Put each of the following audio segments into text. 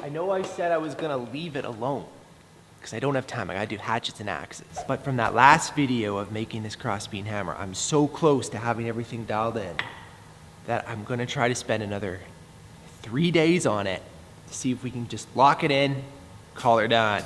I know I said I was gonna leave it alone because I don't have time. I gotta do hatchets and axes. But from that last video of making this crossbeam hammer, I'm so close to having everything dialed in that I'm gonna try to spend another 3 days on it to see if we can just lock it in, call her done.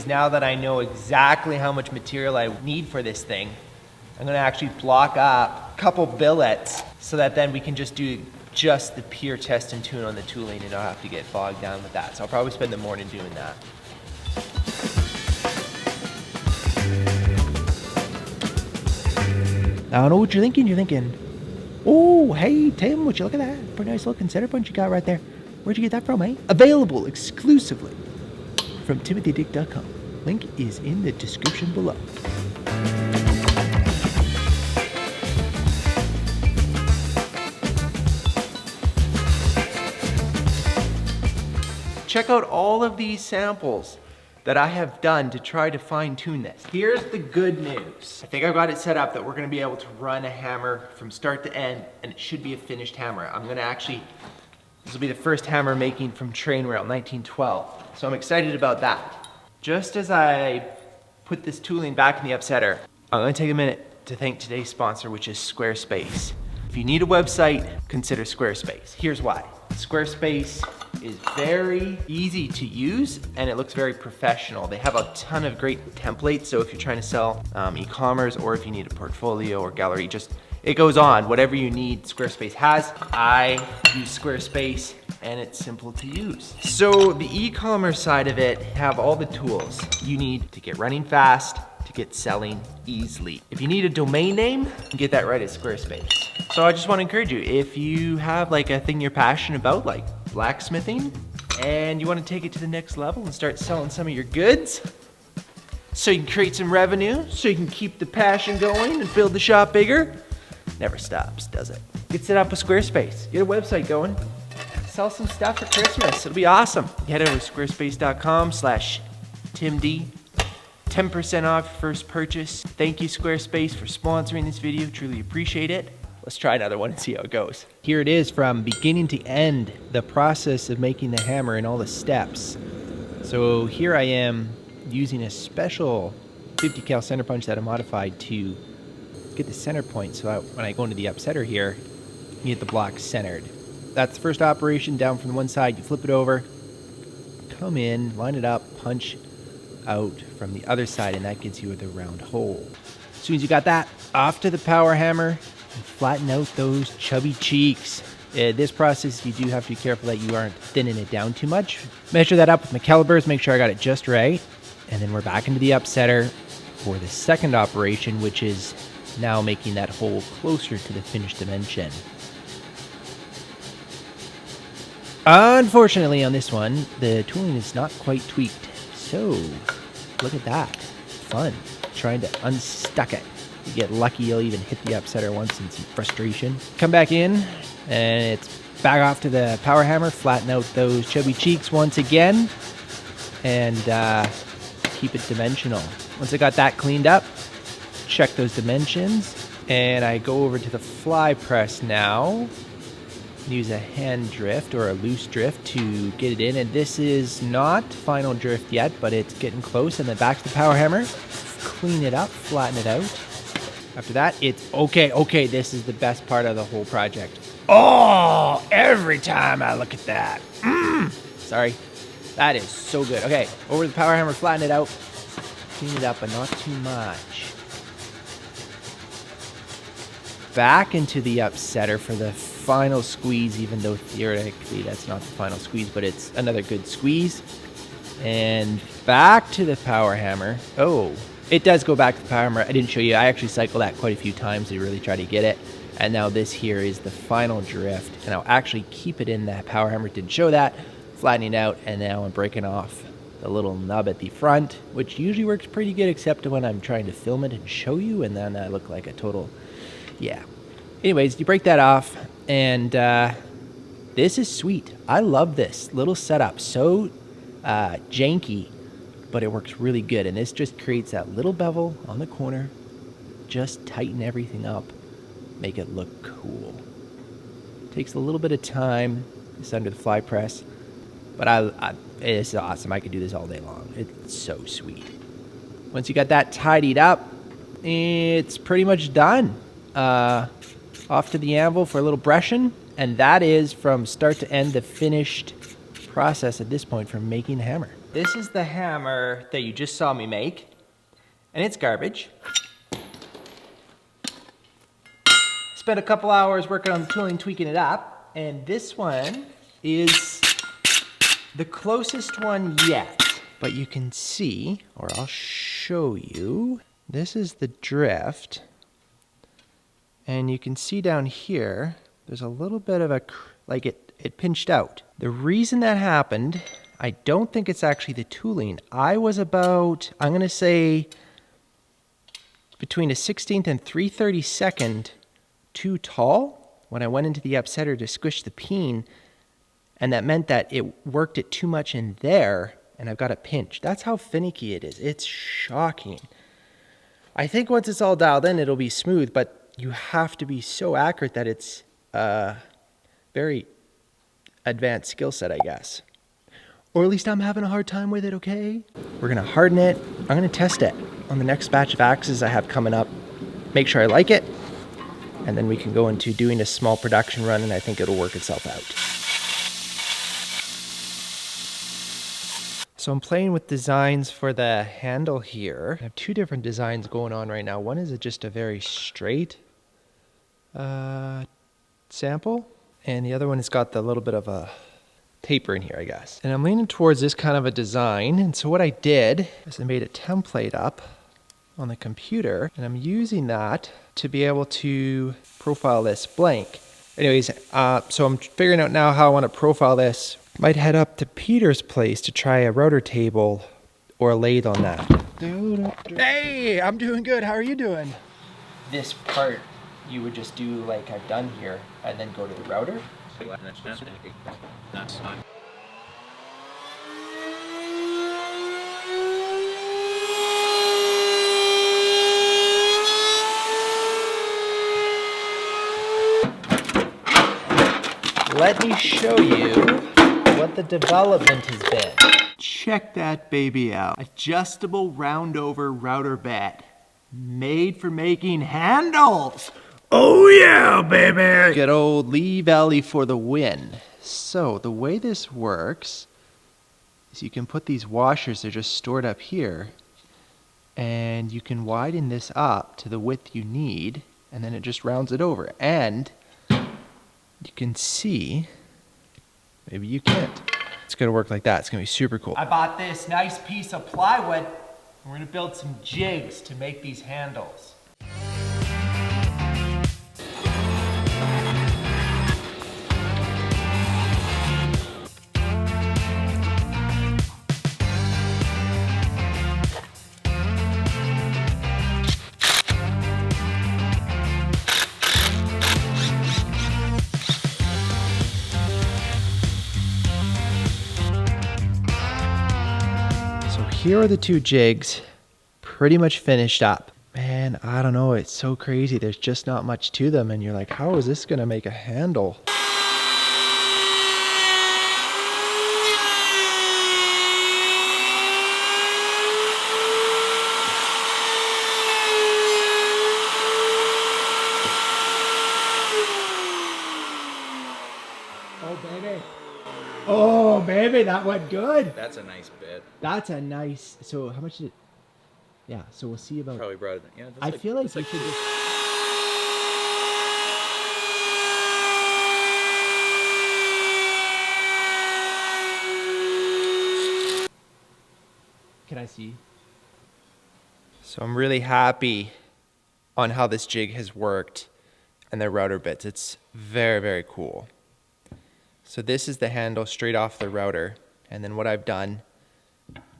Now that I know exactly how much material I need for this thing, I'm gonna actually block up a couple billets so that then we can just do just the pure test and tune on the tooling and not have to get bogged down with that. So I'll probably spend the morning doing that. I don't know what you're thinking. You're thinking, oh, hey, Tim, would you look at that? Pretty nice looking center punch you got right there. Where'd you get that from, eh? Available exclusively from timothydick.com. Link is in the description below. Check out all of these samples that I have done to try to fine tune this. Here's the good news. I think I've got it set up that we're gonna be able to run a hammer from start to end, and it should be a finished hammer. I'm gonna actually, this will be the first hammer making from train rail, 1912. So I'm excited about that. Just as I put this tooling back in the upsetter, I'm gonna take a minute to thank today's sponsor, which is Squarespace. If you need a website, consider Squarespace. Here's why. Squarespace is very easy to use and it looks very professional. They have a ton of great templates, so if you're trying to sell e-commerce or if you need a portfolio or gallery, just it goes on. Whatever you need, Squarespace has. I use Squarespace and it's simple to use. So the e-commerce side of it have all the tools you need to get running fast, to get selling easily. If you need a domain name, get that right at Squarespace. So I just want to encourage you, if you have like a thing you're passionate about, like blacksmithing, and you want to take it to the next level and start selling some of your goods, so you can create some revenue, so you can keep the passion going and build the shop bigger, never stops, does it? Get set up with Squarespace, get a website going, sell some stuff for Christmas. It'll be awesome. Head over to squarespace.com/timd. 10% off your first purchase. Thank you, Squarespace, for sponsoring this video. Truly appreciate it. Let's try another one and see how it goes. Here it is from beginning to end, the process of making the hammer and all the steps. So here I am using a special 50 cal center punch that I modified to get the center point so that when I go into the upsetter here, you get the block centered. That's the first operation. Down from the one side, you flip it over, come in, line it up, punch out from the other side, and that gives you the round hole. As soon as you got that, off to the power hammer and flatten out those chubby cheeks. This process, you do have to be careful that you aren't thinning it down too much. Measure that up with my calipers, make sure I got it just right, and then we're back into the upsetter for the second operation, which is now making that hole closer to the finished dimension. Unfortunately on this one, the tooling is not quite tweaked. So, look at that. Fun. Trying to unstuck it. You get lucky, you'll even hit the upsetter once in some frustration. Come back in, and it's back off to the power hammer. Flatten out those chubby cheeks once again, and keep it dimensional. Once I got that cleaned up, check those dimensions, and I go over to the fly press now. Use a hand drift or a loose drift to get it in, and this is not final drift yet, but it's getting close. And then back to the power hammer, clean it up, flatten it out. After that, it's okay, this is the best part of the whole project. Oh, every time I look at that, sorry, that is so good. Okay, over the power hammer, flatten it out, clean it up, but not too much. Back into the upsetter for the final squeeze, even though theoretically that's not the final squeeze, but it's another good squeeze. And back to the power hammer. Oh, it does go back to the power hammer. I didn't show you. I actually cycled that quite a few times to really try to get it. And now this here is the final drift. And I'll actually keep it in the power hammer. Didn't show that. Flattening out, and now I'm breaking off the little nub at the front, which usually works pretty good, except when I'm trying to film it and show you, and then I look like a total, yeah. Anyways, you break that off, and this is sweet. I love this little setup. So janky, but it works really good. And this just creates that little bevel on the corner. Just tighten everything up. make it look cool. Takes a little bit of time. It's under the fly press. But it's awesome. I could do this all day long. It's so sweet. Once you got that tidied up, it's pretty much done. Off to the anvil for a little brushing. And that is, from start to end, the finished process at this point for making the hammer. This is the hammer that you just saw me make. And it's garbage. Spent a couple hours working on the tooling, tweaking it up. And this one is the closest one yet. But you can see, or I'll show you, this is the drift. And you can see down here, there's a little bit of like it pinched out. The reason that happened, I don't think it's actually the tooling. I was about, I'm gonna say, between a 16th and 3/32 too tall when I went into the upsetter to squish the peen, and that meant that it worked it too much in there, and I've got a pinch. That's how finicky it is. It's shocking. I think once it's all dialed in, it'll be smooth, but you have to be so accurate that it's a very advanced skill set, I guess. Or at least I'm having a hard time with it, okay? We're gonna harden it. I'm gonna test it on the next batch of axes I have coming up. Make sure I like it, and then we can go into doing a small production run, and I think it'll work itself out. So I'm playing with designs for the handle here. I have two different designs going on right now. One is just a very straight sample, and the other one has got the little bit of a taper in here, I guess. And I'm leaning towards this kind of a design. And so what I did is I made a template up on the computer, and I'm using that to be able to profile this blank. Anyways, so I'm figuring out now how I want to profile this. Might head up to Peter's place to try a router table or a lathe on that. Hey, I'm doing good. How are you doing? This part you would just do like I've done here and then go to the router. Let me show you what the development has been. Check that baby out. Adjustable round-over router bed. Made for making handles. Oh yeah, baby! Good old Lee Valley for the win. So the way this works is you can put these washers, they're just stored up here, and you can widen this up to the width you need, and then it just rounds it over. And you can see, maybe you can't. It's gonna work like that. It's gonna be super cool. I bought this nice piece of plywood. We're gonna build some jigs to make these handles. Here are the two jigs, pretty much finished up. Man, I don't know, it's so crazy. There's just not much to them, and you're like, how is this gonna make a handle? Oh, baby. Oh, baby, that went good. That's a nice bit. That's a nice, so how much did it, yeah, so we'll see about. Probably brought it, yeah. I feel like we should just. Can I see? So I'm really happy on how this jig has worked and the router bits. It's very, very cool. So this is the handle straight off the router. And then what I've done,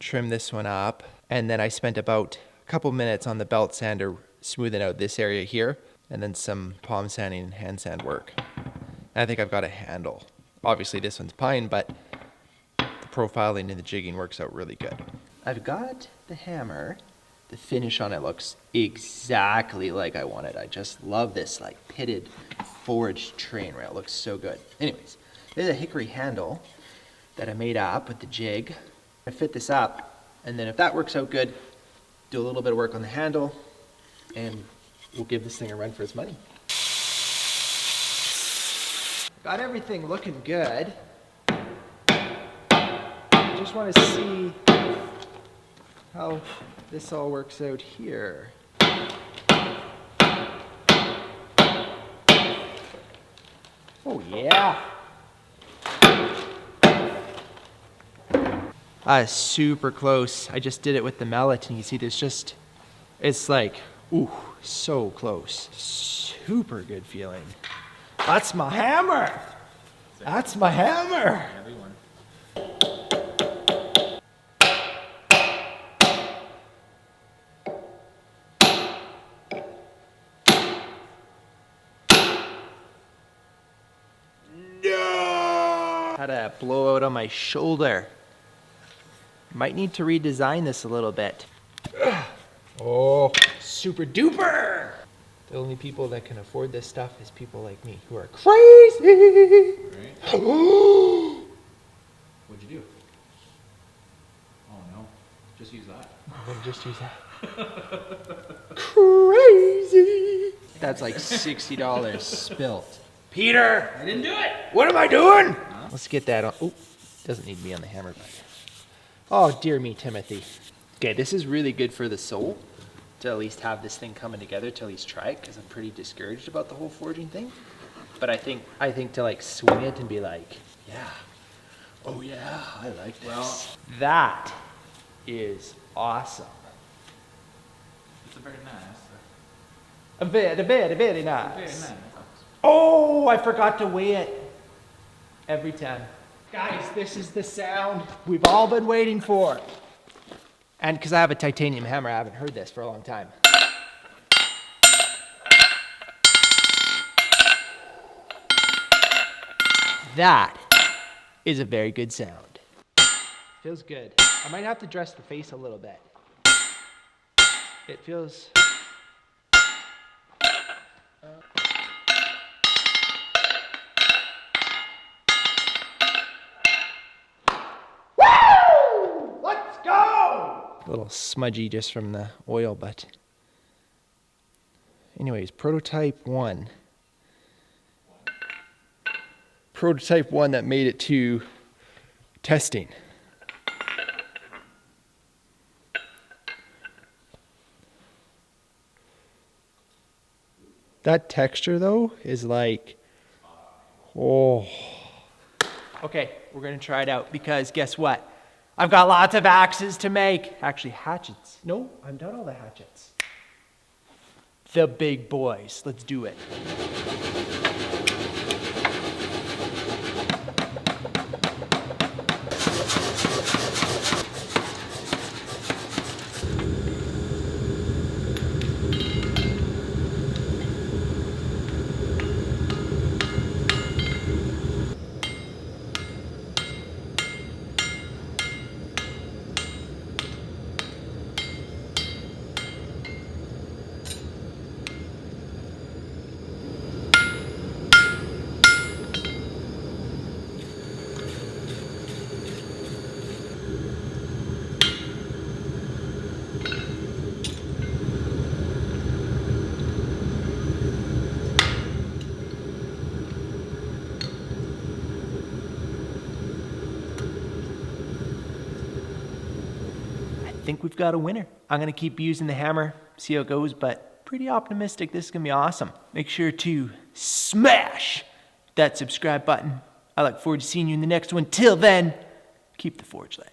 trim this one up. And then I spent about a couple minutes on the belt sander smoothing out this area here. And then some palm sanding and hand sand work. And I think I've got a handle. Obviously this one's pine, but the profiling and the jigging works out really good. I've got the hammer The finish on it looks exactly like I wanted. I just love this like pitted forged train rail. It looks so good. Anyways, there's a hickory handle that I made up with the jig. I fit this up, and then if that works out good, do a little bit of work on the handle, and we'll give this thing a run for its money. Got everything looking good. I just want to see how this all works out here. Oh yeah. Super close. I just did it with the mallet, and you see there's just, it's like, ooh, so close. Super good feeling. That's my hammer. That's my hammer. Everyone. No! Had a blowout on my shoulder. Might need to redesign this a little bit. Oh, super duper! The only people that can afford this stuff is people like me who are crazy. Right. What'd you do? Oh no. Just use that. I'm gonna just use that. Crazy. That's like $60 spilt. Peter! I didn't do it! What am I doing? Let's get that on. Oh, doesn't need to be on the hammer, but. Oh, dear me, Timothy. Okay, this is really good for the soul to at least have this thing coming together to at least try it, because I'm pretty discouraged about the whole forging thing. But I think to like swing it and be like, yeah, oh yeah, I like this. Well, that is awesome. it's a very nice. Very nice. Very nice. Oh, I forgot to weigh it every time. Guys, this is the sound we've all been waiting for. And because I have a titanium hammer, I haven't heard this for a long time. That is a very good sound. Feels good. I might have to dress the face a little bit. It feels... A little smudgy just from the oil, but anyways, prototype one that made it to testing. That texture though is like, oh. Okay, we're gonna try it out because guess what? I've got lots of axes to make. Actually, hatchets. No, I've done all the hatchets. The big boys. Let's do it. I think we've got a winner. I'm gonna keep using the hammer, see how it goes, but pretty optimistic this is gonna be awesome. Make sure to smash that subscribe button. I look forward to seeing you in the next one. Till then, keep the forge lit.